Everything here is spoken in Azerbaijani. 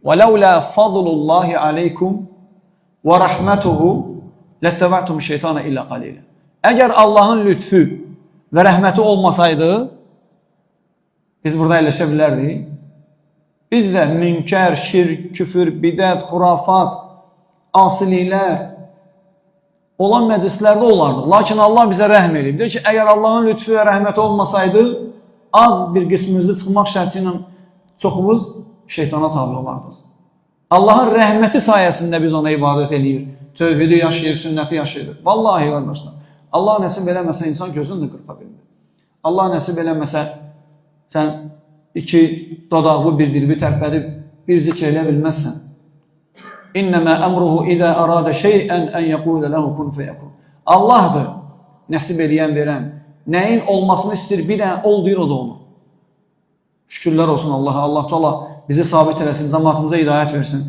وَلَوْلَا فَضْلُ اللّٰهِ عَلَيْكُمْ وَرَحْمَتُهُ لَتَّبَعْتُمُ الشَّيْطَانَ إِلَّا قَلِيلًا. Əgər Allahın lütfü və rəhməti olmasaydı, biz burada əyləşə bilərdik. Biz də münkər, şirk, küfür, bidət, xurafat, asiliklər olan məclislərdə olardı. Lakin Allah bizə rəhm edib. Deyir ki, əgər Allahın lütfü və rəhməti olmasaydı, az bir qismimizdə çıxmaq şərti ilə çoxumuz şeytana tabi olardıq. Allahın rəhməti sayəsində biz ona ibadət edir, tövhidi yaşayır, sünnəti yaşayır. Vallahi qardaşlar, Allah nəsib eləməsə insan gözünü də qırpa bilmir. Allah nəsib eləməsə sən iki dodaqlı bir dilbi tərpədib bir zikr elə bilməzsən. İnnəmə əmruhu idə əradə şeyən ən yəqulə ləhu kun fəyəkun. Allahdır nəsib eləyən, verən. Nəyin olmasını istəyir, bir dənə ol deyir, o da olur. Şükürlər olsun Allah'a. Allah bizi sabit eləsin, cəmaatımıza hidayət versin.